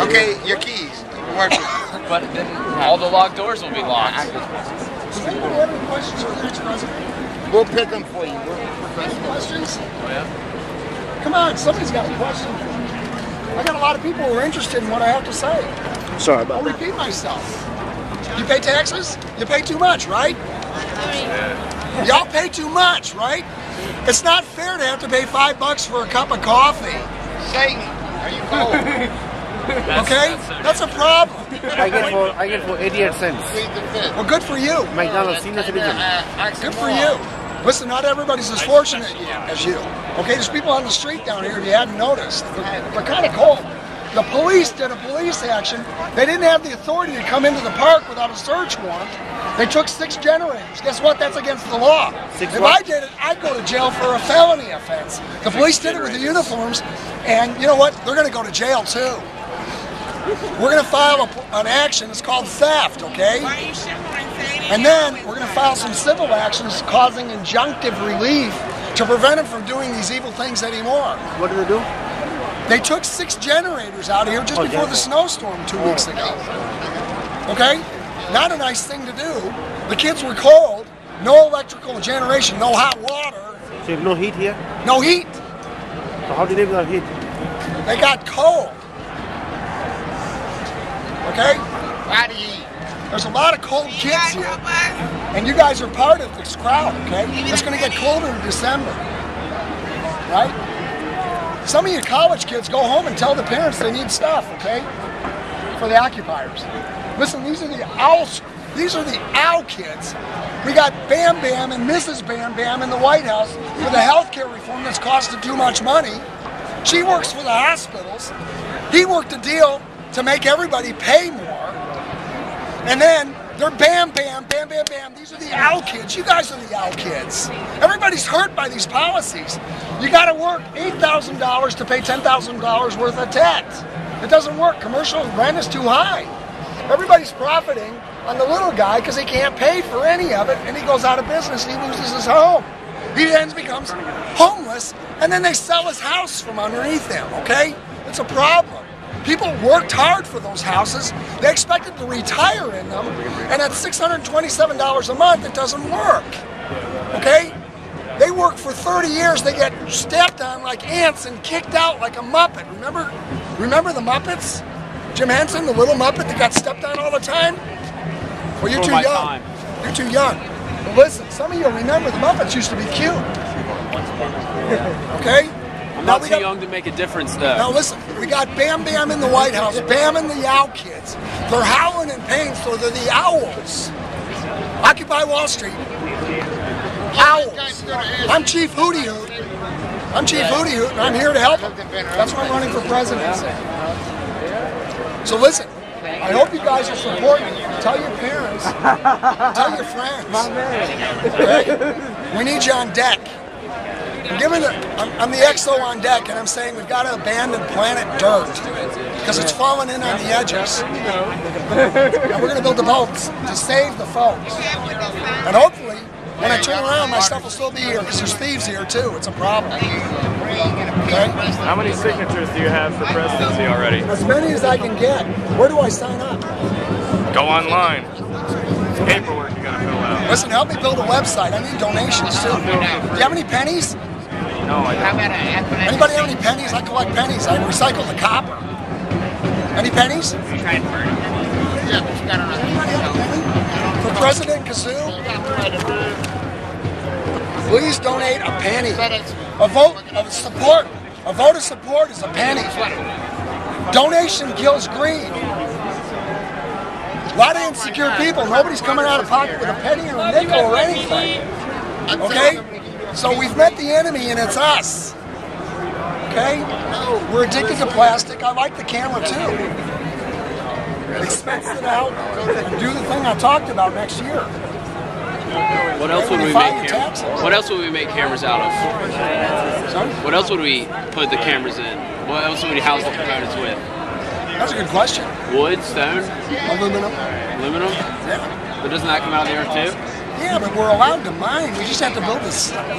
Okay, your keys. Work with. But then all the locked doors will be locked. We'll pick them for you. Questions? Oh, yeah? Come on, somebody's got a question. I got a lot of people who are interested in what I have to say. Sorry about I'll repeat myself. You pay taxes? You pay too much, right? Y'all pay too much, right? It's not fair to have to pay $5 for a cup of coffee. Satan, are you cold? Okay? That's a problem. I get for 88 cents. Well, good for you. McDonald's senior citizen. Good for you. Listen, not everybody's as fortunate as you. Okay, there's people on the street down here, if you hadn't noticed. They're kind of cold. The police did a police action. They didn't have the authority to come into the park without a search warrant. They took 6 generators. Guess what? That's against the law. If I did it, I'd go to jail for a felony offense. The police did it with the uniforms, and you know what? They're going to go to jail too. We're going to file an action. It's called theft, okay? And then we're going to file some civil actions causing injunctive relief to prevent them from doing these evil things anymore. What did they do? They took 6 generators out of here just before the snowstorm 2 weeks ago. Okay? Not a nice thing to do. The kids were cold, no electrical generation, no hot water. So you have no heat here? No heat. So how do they live without heat? They got cold. Okay? Why do you eat? There's a lot of cold kids here. And you guys are part of this crowd, okay? It's going to get colder in December. Right? Some of you college kids go home and tell the parents they need stuff, okay? For the occupiers. Listen, these are the owls. These are the owl kids. We got Bam Bam and Mrs. Bam Bam in the White House for the health care reform that's costing too much money. She works for the hospitals. He worked a deal to make everybody pay more. And then they're Bam Bam, Bam Bam Bam. These are the owl kids. You guys are the owl kids. Everybody's hurt by these policies. You got to work $8,000 to pay $10,000 worth of debt. It doesn't work. Commercial rent is too high. Everybody's profiting on the little guy because he can't pay for any of it, and he goes out of business and he loses his home. He then becomes homeless, and then they sell his house from underneath him, okay? It's a problem. People worked hard for those houses. They expected to retire in them, and at $627 a month, it doesn't work, okay? They work for 30 years. They get stepped on like ants and kicked out like a Muppet. Remember the Muppets? Jim Henson, the little Muppet that got stepped on all the time? Well, you're too young. You're too young. But listen, some of you remember the Muppets used to be cute. Okay? I'm not too young to make a difference, though. Now listen, we got Bam Bam in the White House, Bam and the Owl Kids. They're howling in pain, so they're the owls. Occupy Wall Street. Owls. I'm Chief Hootie Hoot. I'm Chief Hootie Hoot, and I'm here to help them. That's why I'm running for presidency. So listen, I hope you guys are supporting me. Tell your parents. Tell your friends. Okay? We need you on deck. I'm the XO on deck, and I'm saying we've got to abandon planet dirt because it's falling in on the edges. And we're going to build the boats to save the folks. And hopefully, when I turn around, my stuff will still be here because there's thieves here too. It's a problem. Okay? How many signatures do you have for presidency already? As many as I can get. Where do I sign up? Go online. Paperwork you gotta fill out. Listen, help me build a website. I need donations too. Do you have any pennies? No, I don't. Anybody have any pennies? I collect pennies. I recycle the copper. Any pennies? Yeah, but you got another. For President Kazoo? Please donate a penny. A vote of support. A vote of support is a penny. Donation kills greed. A lot of insecure people. Nobody's coming out of pocket with a penny or a nickel or anything. Okay? So we've met the enemy, and it's us. Okay? We're addicted to plastic. I like the camera too. Expense it out and do the thing I talked about next year. What else would we make cameras? What else would we make cameras out of? Sorry? What else would we put the cameras in? What else would we house the components with? That's a good question. Wood, stone, Aluminum. aluminum. Yeah. But doesn't that come out of the earth too? Yeah, but we're allowed to mine. We just have to build the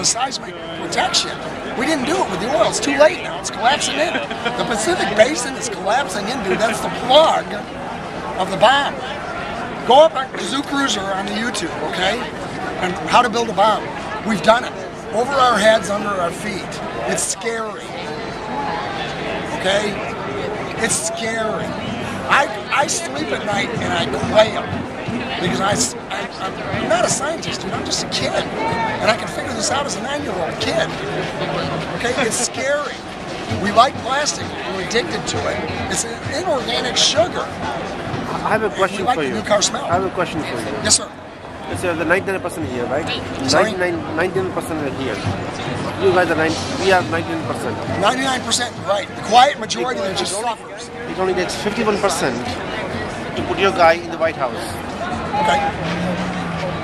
seismic protects you. We didn't do it with the oil. It's too late now. It's collapsing in. The Pacific Basin is collapsing in, dude. That's the plug of the bomb. Go up on Kazoo Cruiser on the YouTube, okay? And how to build a bomb. We've done it. Over our heads, under our feet. It's scary. Okay? It's scary. I sleep at night and I quail. Because I'm not a scientist, dude. I'm just a kid. And I can figure this out as a 9-year-old kid. Okay? It's scary. We like plastic. We're addicted to it. It's an inorganic sugar. I have a question like for the you. new car smell. I have a question for you. Yes, sir. It's the 99% here, right? Sorry? 99% are here. You guys are we are 99%. 99% right. The quiet majority that just suffers. It only takes 51% to put your guy in the White House. Okay.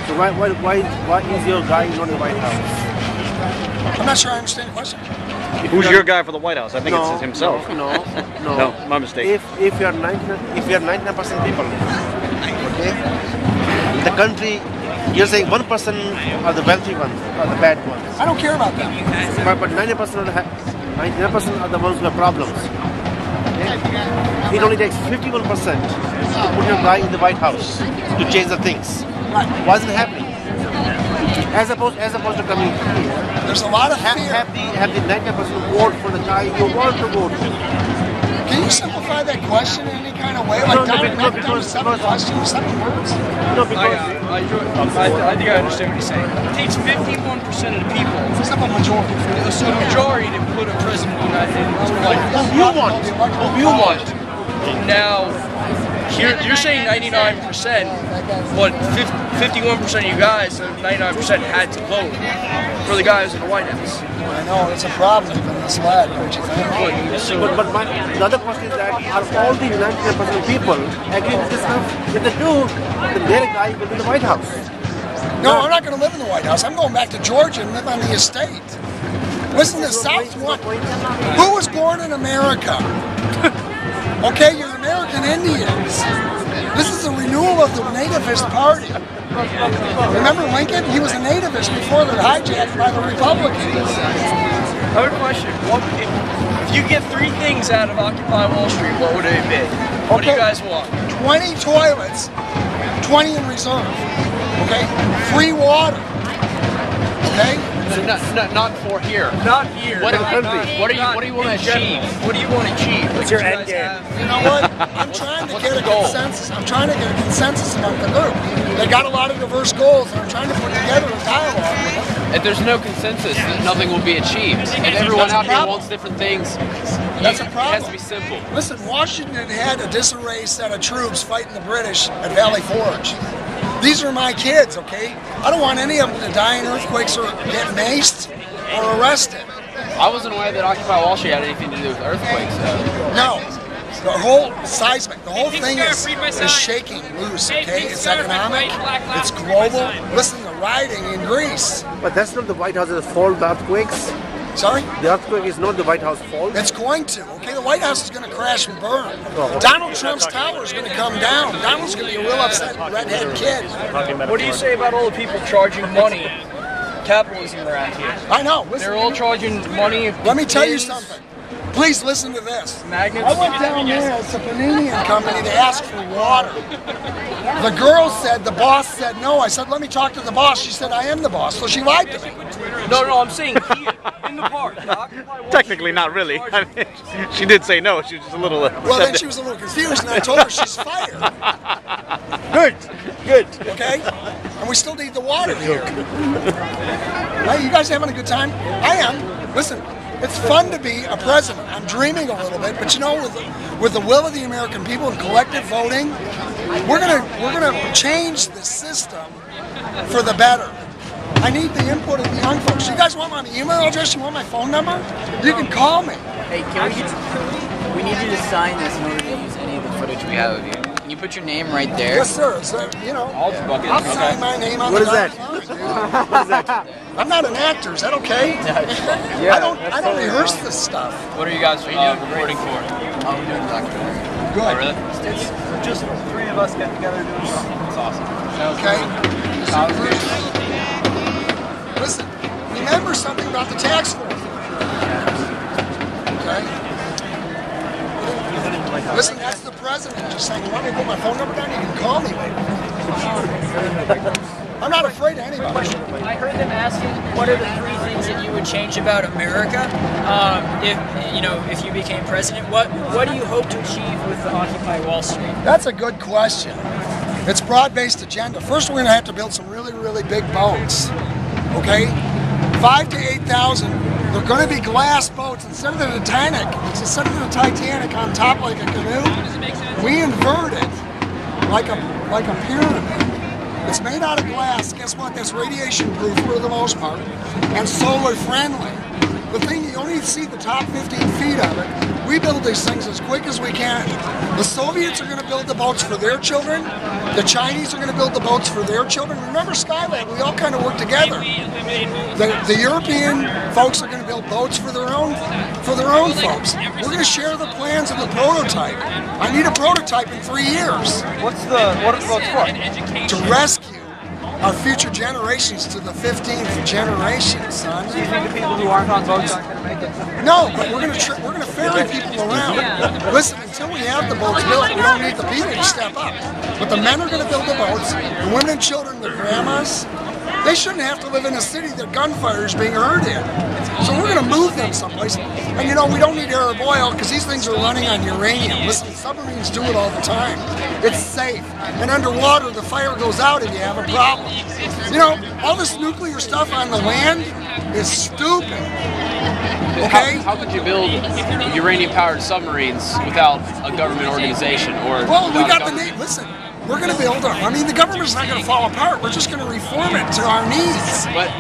So why is your guy not in the White House? I'm not sure I understand the question. Who's your guy for the White House? I think it's himself. No. No, my mistake. If you are 99% people, okay, the country, you're saying 1% are the wealthy ones, are the bad ones. I don't care about that. But 90% are the ones who have problems. Okay? It only takes 51% to put your guy in the White House to change the things. Right. Why isn't it happening? As opposed to coming here, There's a lot of fear. have the 90% vote for the guy you want to vote for. Can you simplify that question in any kind of way? Like down to 7 questions, 7 words? No, because I think I understand what he's saying. It takes 51% of the people, Simple majority. so a majority, to put a president of the United States. who you want. Now, here you're saying 99%, but 51% of you guys, so 99% had to vote for the guy who's in the White House. I know, it's a problem in this lad, don't you think? But the other question is that are all the 99% of people agree with this stuff? If they do, then their guy will be in the White House. No, I'm not going to live in the White House. I'm going back to Georgia and live on the estate. Listen, the South one. Who was born in America? Okay, you're American Indians. This is a renewal of the nativist party. Remember Lincoln? He was a nativist before they're hijacked by the Republicans. I have a question. If you get 3 things out of Occupy Wall Street, what would it be? What do you guys want? 20 toilets, 20 in reserve. Okay? Free water. Okay? So not for here. Not here. What do you want to achieve? What do you want to achieve? What's your end game? You know what? I'm trying to get a consensus. I'm trying to get a consensus among the group. They got a lot of diverse goals, and I'm trying to put together a dialogue with them. If there's no consensus, then nothing will be achieved. If everyone out here wants different things, That's a problem. It has to be simple. Listen, Washington had a disarray set of troops fighting the British at Valley Forge. These are my kids, okay? I don't want any of them to die in earthquakes or get maced or arrested. I wasn't aware that Occupy Wall Street had anything to do with earthquakes. No. The whole seismic, the whole thing is shaking loose, okay? It's economic, it's global. Listen, the rioting in Greece. But that's not the White House's fault, the earthquakes. Sorry? The earthquake is not the White House fault. It's going to, okay? The White House is going to crash and burn. Donald Trump's tower is going to come down. Donald's going to be a real upset redhead kid. What do you say about all the people charging money? Capitalism they're at here. I know. Listen, They're all charging money. let me tell you something. Please listen to this. Magnets. I went down there, it's a Paninian company, they asked for water. The girl said, the boss said no. I said, let me talk to the boss. She said, I am the boss. So she lied to me. No, I'm saying here, in the park. Technically, not really. I mean, she did say no. She was just a little. Well, then she was a little confused, and I told her she's fired. Good. Okay? And we still need the water here. Right? You guys having a good time? I am. Listen, it's fun to be a president. I'm dreaming a little bit, but you know, with the will of the American people and collective voting, we're gonna change the system for the better. I need the input of the young folks. You guys want my email address? You want my phone number? You can call me. Hey, we need you to sign this in order to use any of the footage we have of you. Can you put your name right there? Yes, sir. So, you know, I'll sign my name on What the is that? What is that? I'm not an actor. Is that okay? I don't rehearse this stuff. What are you guys reporting for? Oh, we're doing a documentary. Good. Oh, really? It's just 3 of us getting together doing something. That's awesome. Okay. Listen, you remember something about the tax form. Okay? Listen, that's the president just saying, you want me to put my phone number down? You can call me later. I'm not afraid of anybody. I heard them asking, what are the 3 things that you would change about America if you became president? What do you hope to achieve with the Occupy Wall Street? That's a good question. It's broad-based agenda. First, we're going to have to build some really, really big boats. Okay? 5,000 to 8,000. They're going to be glass boats instead of the Titanic. Instead of the Titanic on top like a canoe, we invert it like a pyramid. It's made out of glass. Guess what? That's radiation-proof for the most part, and solar-friendly. The thing, you only see the top 15 feet of it. We build these things as quick as we can. The Soviets are going to build the boats for their children. The Chinese are going to build the boats for their children. Remember Skylab, we all kind of work together. The European folks are going to build boats for their own folks. We're going to share the plans of the prototype. I need a prototype in 3 years. What are the boats for? To rescue our future generations to the 15th generation, son. Do you think the people who aren't on boats aren't going to make it? No, but we're going to ferry people around. Listen, until we have the boats built, we don't need the people to step up. But the men are going to build the boats. The women and children, the grandmas, they shouldn't have to live in a city that gunfire is being heard in. So we're going to move them someplace. And you know, we don't need Arab oil because these things are running on uranium. Listen, submarines do it all the time. It's safe. And underwater, the fire goes out if you have a problem. You know, all this nuclear stuff on the land is stupid. Okay? How could you build uranium-powered submarines without a government organization or? Well, we got the name. Listen, we're going to build them. I mean, the government's not going to fall apart. We're just going to reform it to our needs. But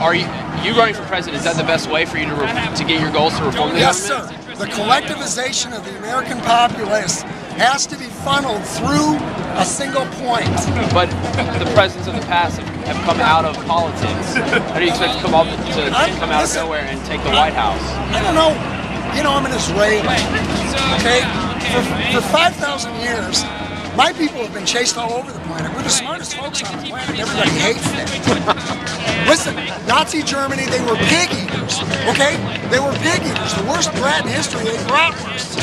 are you running for president? Is that the best way for you to get your goals to reform the government? Yes, government? sir. The collectivization of the American populace has to be funneled through a single point. But the presidents of the past have come out of politics. How do you expect to come out of nowhere and take the White House? I don't know. You know, I'm an Israeli. Okay? For 5,000 years, my people have been chased all over the planet. We're the smartest folks on the planet. Everybody hates them. Listen, Nazi Germany, they were pig eaters, okay? They were pig eaters. The worst brat in history ate bratwurst.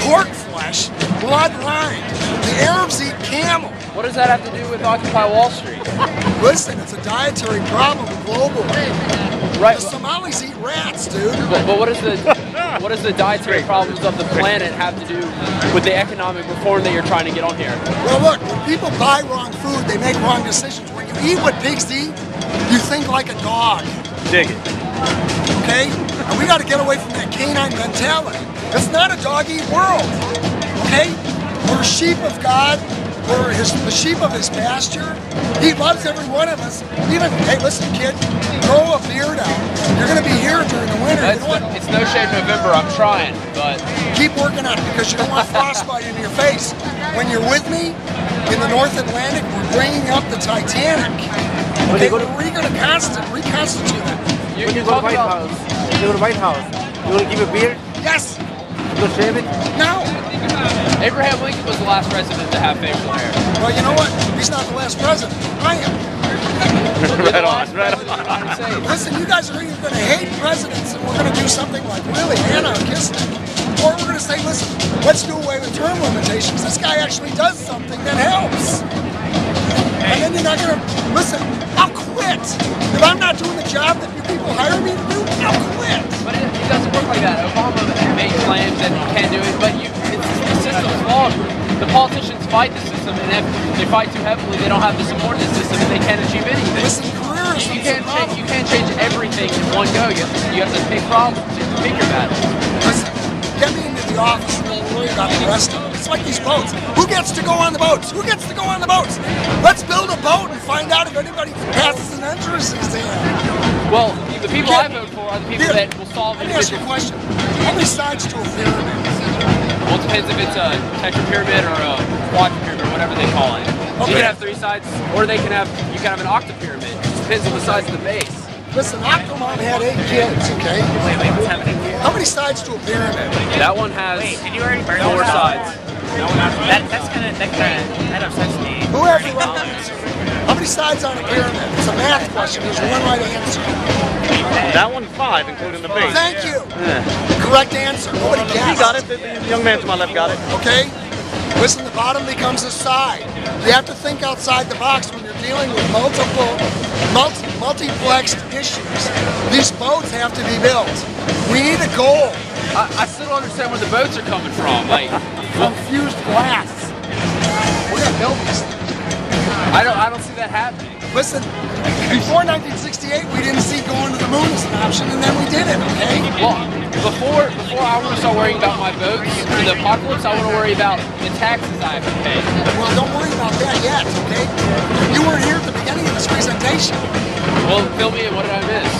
Pork flesh, blood lined. The Arabs eat camel. What does that have to do with Occupy Wall Street? Listen, it's a dietary problem globally. Right. The Somalis eat rats, dude. But what is the dietary problems of the planet have to do with the economic reform that you're trying to get on here? Well, look, when people buy wrong food, they make wrong decisions. When you eat what pigs eat, you think like a dog. Dig it. Okay? And we got to get away from that canine mentality. It's not a dog-eat world. Okay? We're sheep of God. We're the sheep of his pasture. He loves every one of us. Even, hey, listen, kid, grow a beard out. You're going to be here during the winter. You know what? It's no shave November. I'm trying, but keep working on it because you don't want frostbite in your face. When you're with me in the North Atlantic, we're bringing up the Titanic. Okay, we're going to reconstitute it. When you go to White House, you want to give a beard? Yes. You want to shave it? No. Abraham Lincoln was the last president to have facial hair. Well, you know what? He's not the last president. I am. Right on. Listen, you guys are either going to hate presidents and we're going to do something like really anarchistic, or we're going to say, listen, let's do away with term limitations. This guy actually does something that helps. And then you're not going to, listen, I'll quit. If I'm not doing the job that you people hire me to do, I'll quit. But it doesn't work like that. Obama made claims that he can't do it, but the system's flawed. The politicians fight the system, and if they fight too heavily, they don't have the support of the system, and they can't achieve anything. Listen, careers. You can't change everything in one go. You have to pick problems and pick your battles. Listen, get me into the office and don't worry about the rest of it. It's like these boats. Who gets to go on the boats? Who gets to go on the boats? Let's build a boat and find out if anybody passes an entrance exam. Well, the people I vote for are the people that will solve it. Let me ask you a question. How many sides to a pyramid? Well, it depends if it's a tetra pyramid or a quad pyramid or whatever they call it. So you can have 3 sides, or you can have an octopyramid. It depends on the size of the base. Listen, Octomom had 8 kids, okay? Wait, what's happening here? How many sides to a pyramid? That one has Did you already burn 4 sides. That upsets me. Who has the right answer? How many sides on a pyramid? It's a math question. There's one right answer. That one 5, including the base. Thank you. Yeah. Correct answer. Nobody guessed. He got it. The young man to my left got it. Okay? Listen, the bottom becomes a side. You have to think outside the box when you're dealing with multiplexed issues. These boats have to be built. We need a goal. I still don't understand where the boats are coming from. Like, from fused glass. We're gonna build these things. I don't see that happening. Listen, before 1968, we didn't see going to the moon as an option, and then we did it, okay? Well, before I want to start worrying about my boats in the apocalypse, I want to worry about the taxes I have to pay. Well, don't worry about that yet, okay? You weren't here at the beginning of this presentation. Well, fill me in. What did I miss?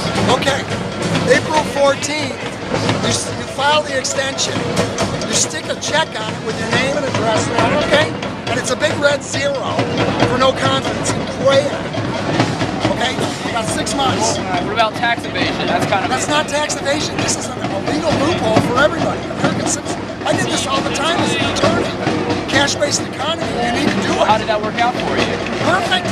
Okay, April 14th, you file the extension. You stick a check on it with your name and address on it, okay? And it's a big red 0 for no confidence in crayon. Okay? About 6 months. What about tax evasion? That's not tax evasion. This is a legal loophole for everybody. American citizens. I did this all the time as an attorney. Cash-based economy, you need to do it. How did that work out for you? Perfect.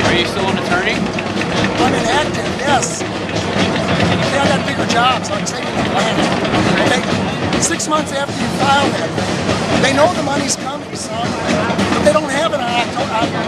Are you still an attorney? I'm inactive, yes. Okay, I got bigger jobs. I'm taking the land. Okay? 6 months after you file that, they know the money's coming, son. But they don't have it on October.